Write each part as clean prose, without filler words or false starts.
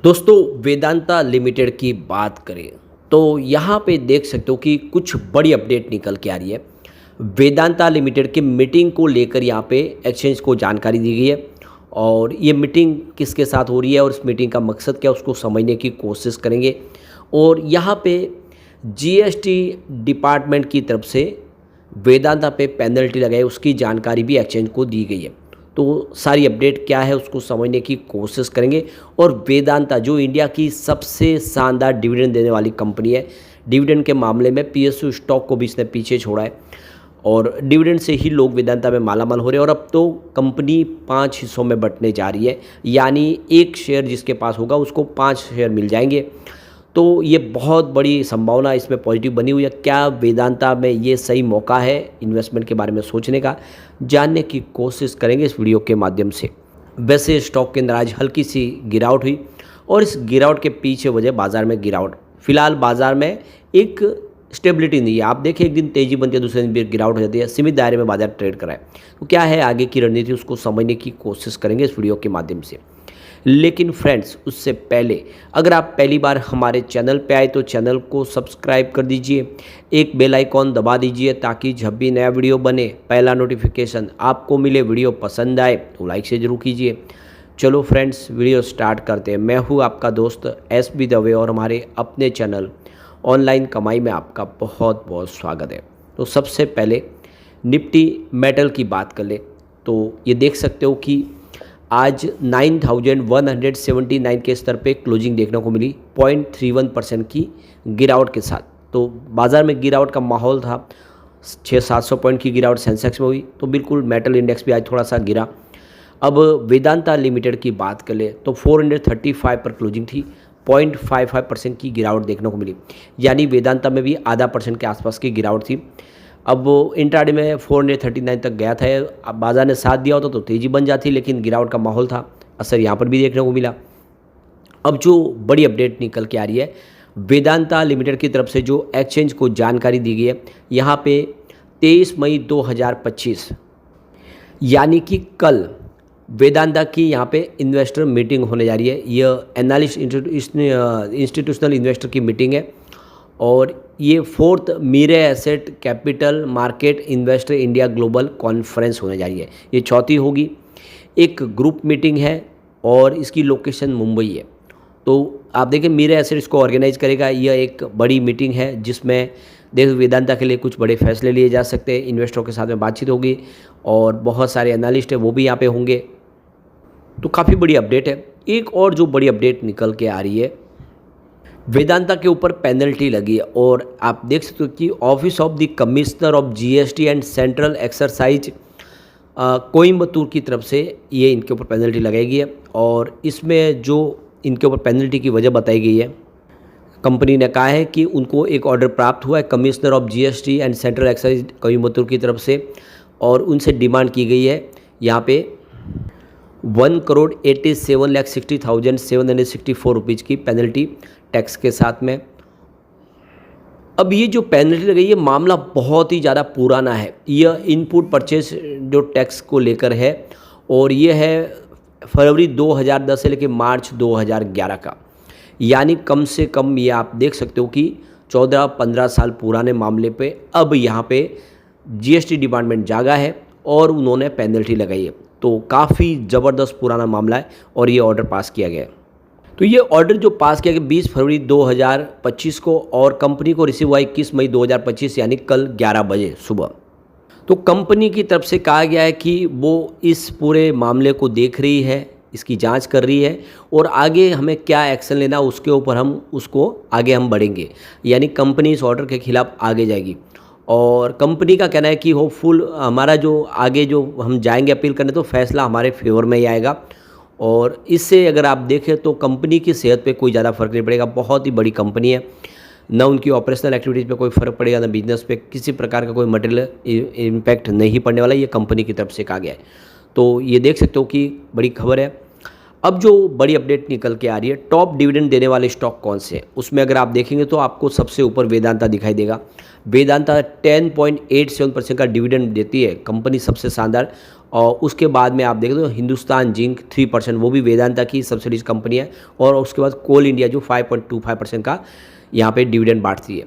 दोस्तों वेदांता लिमिटेड की बात करें तो यहाँ पे देख सकते हो कि कुछ बड़ी अपडेट निकल के आ रही है। वेदांता लिमिटेड की मीटिंग को लेकर यहाँ पे एक्सचेंज को जानकारी दी गई है और ये मीटिंग किसके साथ हो रही है और इस मीटिंग का मकसद क्या है उसको समझने की कोशिश करेंगे। और यहाँ पे जीएसटी डिपार्टमेंट की तरफ से वेदांता पे पेनल्टी लगाई उसकी जानकारी भी एक्सचेंज को दी गई है। तो सारी अपडेट क्या है उसको समझने की कोशिश करेंगे। और वेदांता जो इंडिया की सबसे शानदार डिविडेंड देने वाली कंपनी है, डिविडेंड के मामले में पीएसयू स्टॉक को भी इसने पीछे छोड़ा है और डिविडेंड से ही लोग वेदांता में मालामाल हो रहे हैं। और अब तो कंपनी 5 हिस्सों में बंटने जा रही है, यानी एक शेयर जिसके पास होगा उसको 5 शेयर मिल जाएंगे। तो ये बहुत बड़ी संभावना इसमें पॉजिटिव बनी हुई है। क्या वेदांता में ये सही मौका है इन्वेस्टमेंट के बारे में सोचने का, जानने की कोशिश करेंगे इस वीडियो के माध्यम से। वैसे स्टॉक के अंदर आज हल्की सी गिरावट हुई और इस गिरावट के पीछे वजह बाजार में गिरावट। फिलहाल बाजार में एक स्टेबिलिटी नहीं है। आप देखिए एक दिन तेजी बनती है, दूसरे दिन भी गिरावट हो जाती है, सीमित दायरे में बाजार ट्रेड कराए। तो क्या है आगे की रणनीति उसको समझने की कोशिश करेंगे इस वीडियो के माध्यम से। लेकिन फ्रेंड्स उससे पहले अगर आप पहली बार हमारे चैनल पे आए तो चैनल को सब्सक्राइब कर दीजिए, एक बेल आइकॉन दबा दीजिए ताकि जब भी नया वीडियो बने पहला नोटिफिकेशन आपको मिले। वीडियो पसंद आए तो लाइक से जरूर कीजिए। चलो फ्रेंड्स वीडियो स्टार्ट करते हैं। मैं हूँ आपका दोस्त एस बी दवे और हमारे अपने चैनल ऑनलाइन कमाई में आपका बहुत बहुत स्वागत है। तो सबसे पहले निफ्टी मेटल की बात कर ले तो ये देख सकते हो कि आज 9179 के स्तर पे क्लोजिंग देखने को मिली 0.31% की गिरावट के साथ। तो बाज़ार में गिरावट का माहौल था, 600-700 पॉइंट की गिरावट सेंसेक्स में हुई, तो बिल्कुल मेटल इंडेक्स भी आज थोड़ा सा गिरा। अब वेदांता लिमिटेड की बात कर ले तो 435 पर क्लोजिंग थी, 0.55% की गिरावट देखने को मिली, यानी वेदांता में भी आधा % के आसपास की गिरावट थी। अब वो इंट्राडे में 439 तक गया था। अब बाजार ने साथ दिया होता तो तेज़ी बन जाती, लेकिन गिरावट का माहौल था, असर यहाँ पर भी देखने को मिला। अब जो बड़ी अपडेट निकल के आ रही है वेदांता लिमिटेड की तरफ से जो एक्सचेंज को जानकारी दी गई है, यहाँ पे 23 मई 2025 यानी कि कल वेदांता की यहाँ पे इन्वेस्टर मीटिंग होने जा रही है। यह एनालिस्ट इंस्टीट्यूशनल इन्वेस्टर की मीटिंग है और ये 4th Mirae asset capital market investor India global conference होने जा रही है। ये 4थी होगी, एक ग्रुप मीटिंग है और इसकी लोकेशन मुंबई है। तो आप देखिए मीरे एसेट इसको ऑर्गेनाइज करेगा। यह एक बड़ी मीटिंग है जिसमें देश वेदांता के लिए कुछ बड़े फैसले लिए जा सकते हैं। इन्वेस्टरों के साथ में बातचीत होगी और बहुत सारे एनालिस्ट हैं वो भी यहाँ पे होंगे। तो काफ़ी बड़ी अपडेट है। एक और जो बड़ी अपडेट निकल के आ रही है, वेदांता के ऊपर पेनल्टी लगी है और आप देख सकते हो कि office of the commissioner of GST and central exercise Coimbatore की तरफ से ये इनके ऊपर पेनल्टी लगाई गई है। और इसमें जो इनके ऊपर पेनल्टी की वजह बताई गई है, कंपनी ने कहा है कि उनको एक ऑर्डर प्राप्त हुआ है commissioner of GST and central excise Coimbatore की तरफ से और उनसे डिमांड की गई है यहाँ पे 1,87,60,764 रुपीज़ की पेनल्टी टैक्स के साथ में। अब ये जो पेनल्टी लगी ये मामला बहुत ही ज़्यादा पुराना है। यह इनपुट परचेज जो टैक्स को लेकर है और ये है फरवरी 2010 से लेकर मार्च 2011 का, यानी कम से कम ये आप देख सकते हो कि 14-15 साल पुराने मामले पे अब यहाँ पे जीएसटी डिपार्टमेंट जागा है और उन्होंने पेनल्टी लगाई है। तो काफ़ी ज़बरदस्त पुराना मामला है और ये ऑर्डर पास किया गया है। तो ये ऑर्डर जो पास किया गया 20 फरवरी 2025 को और कंपनी को रिसीव हुआ 21 मई 2025 यानी कल 11 बजे सुबह। तो कंपनी की तरफ से कहा गया है कि वो इस पूरे मामले को देख रही है, इसकी जांच कर रही है और आगे हमें क्या एक्शन लेना उसके ऊपर हम आगे बढ़ेंगे, यानी कंपनी इस ऑर्डर के खिलाफ आगे जाएगी। और कंपनी का कहना है कि होपफुल हमारा जो आगे जो हम जाएंगे अपील करने तो फैसला हमारे फेवर में ही आएगा। और इससे अगर आप देखें तो कंपनी की सेहत पे कोई ज़्यादा फर्क नहीं पड़ेगा। बहुत ही बड़ी कंपनी है, ना उनकी ऑपरेशनल एक्टिविटीज़ पे कोई फ़र्क पड़ेगा, ना बिजनेस पे किसी प्रकार का कोई मटेरियल इम्पैक्ट नहीं पड़ने वाला, ये कंपनी की तरफ से कहा गया है। तो ये देख सकते हो कि बड़ी खबर है। अब जो बड़ी अपडेट निकल के आ रही है, टॉप डिविडेंड देने वाले स्टॉक कौन से हैं, उसमें अगर आप देखेंगे तो आपको सबसे ऊपर वेदांता दिखाई देगा। वेदांता 10.87% का डिविडेंड देती है, कंपनी सबसे शानदार। और उसके बाद में आप देखें तो हिंदुस्तान जिंक 3%, वो भी वेदांता की सब्सिडीज कंपनी है। और उसके बाद कोल इंडिया जो 5.25% का यहाँ पे डिविडेंड बांटती है।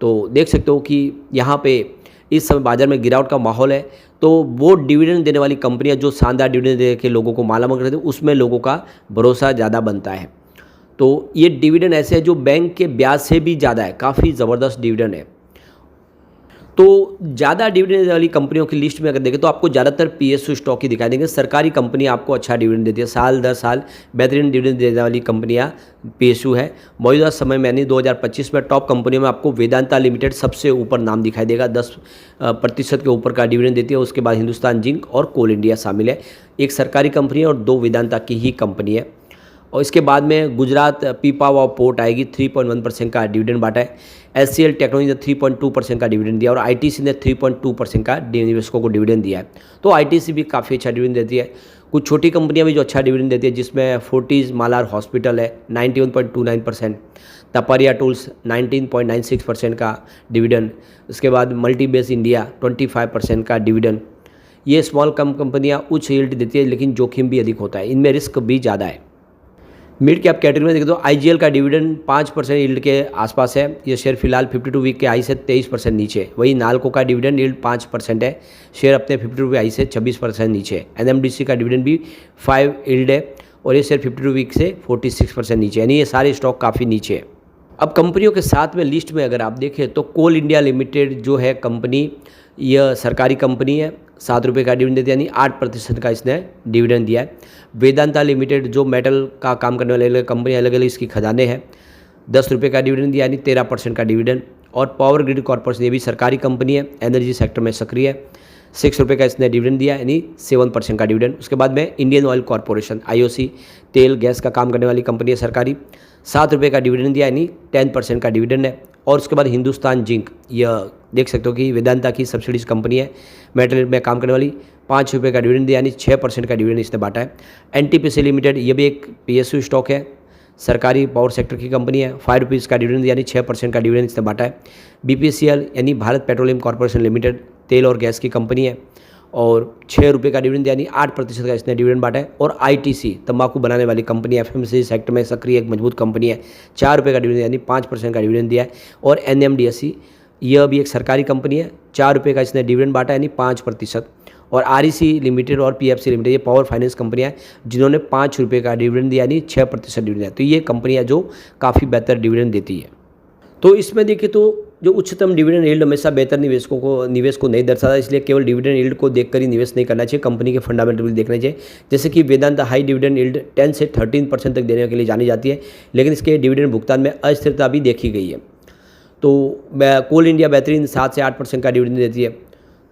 तो देख सकते हो कि यहाँ पे इस समय बाजार में गिरावट का माहौल है, तो वो डिविडेंड देने वाली कंपनियां जो शानदार डिविडेंड दे के लोगों को मालामाल करते हैं, उसमें लोगों का भरोसा ज़्यादा बनता है। तो ये डिविडेंड ऐसे है जो बैंक के ब्याज से भी ज़्यादा है, काफ़ी ज़बरदस्त डिविडेंड है। तो ज़्यादा डिविडेंड देने वाली कंपनियों की लिस्ट में अगर देखें तो आपको ज़्यादातर पीएसयू स्टॉक ही दिखाई देंगे। सरकारी कंपनी आपको अच्छा डिविडेंड देती है, साल दर साल बेहतरीन डिविडेंड देने वाली कंपनियां पीएसयू है। मौजूदा समय में यानी 2025 में टॉप कंपनियों में आपको वेदांता लिमिटेड सबसे ऊपर नाम दिखाई देगा, 10% के ऊपर का डिविडेंड देती है। उसके बाद हिंदुस्तान जिंक और कोल इंडिया शामिल है, एक सरकारी कंपनी है और 2 वेदांता की ही कंपनी है। और इसके बाद में गुजरात पीपावाव पोर्ट आएगी, 3.1% का डिविडेंड बांटा है। एचसीएल टेक्नोलॉजी ने 3.2% का डिविडेंड दिया और आईटीसी ने 3.2% का निवेशकों को डिविडेंड दिया है। तो आईटीसी भी काफ़ी अच्छा डिविडेंड देती है। कुछ छोटी कंपनियां भी जो अच्छा डिविडेंड देती है, जिसमें फोर्टिज मालार हॉस्पिटल है 91.29%, तपरिया टूल्स 19.96% का डिविडेंड। उसके बाद मल्टीबेस इंडिया 25% का डिविडेंड। ये स्मॉल कंपनियां उच्च यील्ड देती है, लेकिन जोखिम भी अधिक होता है, इनमें रिस्क भी ज़्यादा है। मिड कैप कैटेगरी में देखें तो आईजीएल का डिविडेंड 5% यील्ड के आसपास है। ये शेयर फिलहाल 52 वीक के हाई से 23% नीचे। वही नालको का डिविडेंड यील्ड 5% है, शेयर अपने 52 वीक हाई से 26% नीचे। एनएमडीसी का डिविडेंड भी 5 यील्ड है और ये शेयर 52 वीक से 46% नीचे, यानी ये सारे स्टॉक काफ़ी नीचे है। अब कंपनियों के साथ में लिस्ट में अगर आप देखें तो कोल इंडिया लिमिटेड जो है कंपनी, यह सरकारी कंपनी है, 7 रुपये का डिविडेंड देती है, यानी 8% का इसने डिविडेंड दिया है। वेदांता लिमिटेड जो मेटल का काम करने वाले अलग कंपनी, अलग अलग इसकी खजाने हैं, 10 रुपये का डिविडेंड दिया, यानी 13% का डिविडेंड। और पावर ग्रिड कॉर्पोरेशन, ये भी सरकारी कंपनी है, एनर्जी सेक्टर में सक्रिय है, 6 रुपये का इसने डिविडेंड दिया, यानी 7% का डिविडेंड। उसके बाद में इंडियन ऑयल कॉर्पोरेशन, आईओसी, तेल गैस का काम करने वाली कंपनी है सरकारी, 7 रुपये का डिविडेंड दिया, यानी 10% का डिविडेंड है। और उसके बाद हिंदुस्तान जिंक, यह देख सकते हो कि वेदांता की सब्सिडीज कंपनी है, मेटल में काम करने वाली, 5 रुपये का डिविडेंड दिया, यानी 6% का डिविडेंड इसने बांटा है। एनटीपीसी लिमिटेड, ये भी एक पीएसयू स्टॉक है, सरकारी पावर सेक्टर की कंपनी है, 5 रुपीज़ का डिविडेंड, यानी 6% का डिविडेंड इसने बांटा है। बीपीसीएल यानी भारत पेट्रोलियम कॉर्पोरेशन लिमिटेड, तेल और गैस की कंपनी है, और 6 रुपये का डिविडेंड, यानी 8% का इसने डिविडेंड बांटा है। और आईटीसी, तंबाकू बनाने वाली कंपनी, एफएमसीजी सेक्टर में सक्रिय एक मजबूत कंपनी है, 4 रुपये का डिविडेंड, यानी 5% का डिविडेंड दिया है। और एनएमडीएससी, यह भी एक सरकारी कंपनी है, 4 रुपये का इसने डिविडेंड बांटा, यानी 5%। और आरईसी लिमिटेड और पीएफसी लिमिटेड, ये पावर फाइनेंस कंपनियां हैं, जिन्होंने 5 रुपये का डिविडेंड दिया, यानी 6% डिविडेंड है। तो ये कंपनियां जो काफ़ी बेहतर डिविडेंड देती है। तो इसमें देखिए तो जो उच्चतम डिविडेंड यील्ड हमेशा बेहतर निवेश को नहीं दर्शाता, इसलिए केवल डिविडेंड यील्ड को देखकर ही निवेश नहीं करना चाहिए, कंपनी के फंडामेंटल भी देखने चाहिए। जैसे कि वेदांता हाई डिविडेंड यील्ड 10 से 13% तक देने के लिए जानी जाती है, लेकिन इसके डिविडेंड भुगतान में अस्थिरता भी देखी गई है। तो कोल इंडिया बेहतरीन 7 से 8% का डिविडेंड देती है।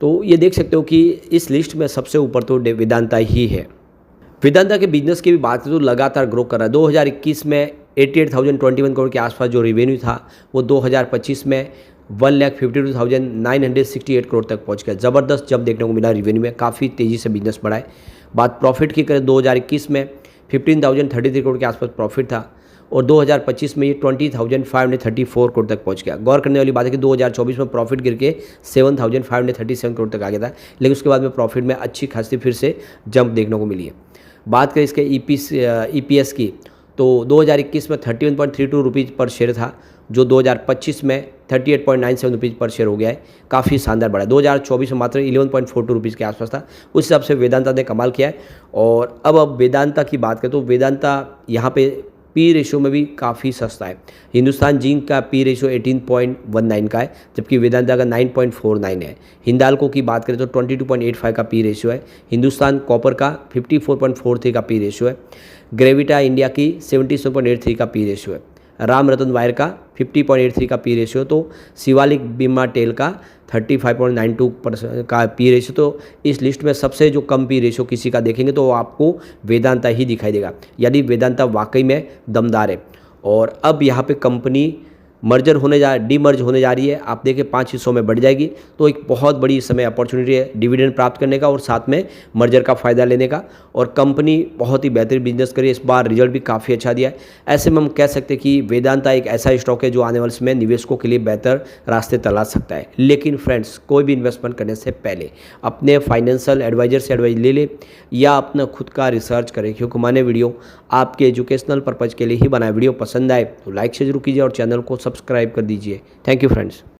तो ये देख सकते हो कि इस लिस्ट में सबसे ऊपर तो वेदांता ही है। वेदांता के बिजनेस की भी बात करें तो लगातार ग्रो कर रहा है। 2021 में 88,021 करोड़ के आसपास जो रेवेन्यू था, वो 2025 में 1,52,968 करोड़ तक पहुंच गया। ज़बरदस्त जंप देखने को मिला रेवेन्यू में, काफ़ी तेज़ी से बिजनेस बढ़ा है। बात प्रॉफिट की करें, 2021 में 15,033 करोड़ के आसपास प्रॉफिट था और 2025 में ये 20,534 करोड़ तक पहुंच गया। गौर करने वाली बात है कि 2024 में प्रॉफिट गिर के 7,537 करोड़ तक आ गया था, लेकिन उसके बाद में प्रॉफिट में अच्छी खासी फिर से जंप देखने को मिली है। बात करें इसके ईपीएस की, तो 2021 में 31.32 रुपीज़ पर शेयर था, जो 2025 में 38.97 रुपीज़ पर शेयर हो गया है, काफ़ी शानदार बढ़ा है। 2024 में मात्र 11.42 रुपीज़ के आसपास था, उस हिसाब से वेदांता ने कमाल किया है। और अब वेदांता की बात करें तो वेदांता यहाँ पे पी रेशियो में भी काफ़ी सस्ता है। हिंदुस्तान जिंक का पी रेशियो 18.19 का है, जबकि वेदांता का 9.49 है। हिंदाल्को की बात करें तो 22.85 का पी रेशियो है। हिंदुस्तान कॉपर का 54.43 का पी रेशियो है। ग्रेविटा इंडिया की 77.83 का पी रेशियो है। राम रतन वायर का 50.83 का पी रेशियो, तो शिवालिक बीमा टेल का 35.92% का पी रेशियो। तो इस लिस्ट में सबसे जो कम पी रेशियो किसी का देखेंगे तो आपको वेदांता ही दिखाई देगा, यानी वेदांता वाकई में दमदार है। और अब यहाँ पे कंपनी डीमर्ज होने जा रही है, आप देखिए 5 हिस्सों में बढ़ जाएगी। तो एक बहुत बड़ी इस समय अपॉर्चुनिटी है डिविडेंड प्राप्त करने का और साथ में मर्जर का फ़ायदा लेने का। और कंपनी बहुत ही बेहतरीन बिजनेस करी, इस बार रिजल्ट भी काफ़ी अच्छा दिया है। ऐसे में हम कह सकते हैं कि वेदांता एक ऐसा स्टॉक है जो आने वाले समय निवेशकों के लिए बेहतर रास्ते तलाश सकता है। लेकिन फ्रेंड्स, कोई भी इन्वेस्टमेंट करने से पहले अपने फाइनेंशियल एडवाइजर से एडवाइस ले ले या अपना खुद का रिसर्च करें, क्योंकि मैंने वीडियो आपके एजुकेशनल पर्पज़ के लिए ही बनाया। वीडियो पसंद आए तो लाइक से जरूर कीजिए और चैनल को सब्सक्राइब कर दीजिए। Thank you friends.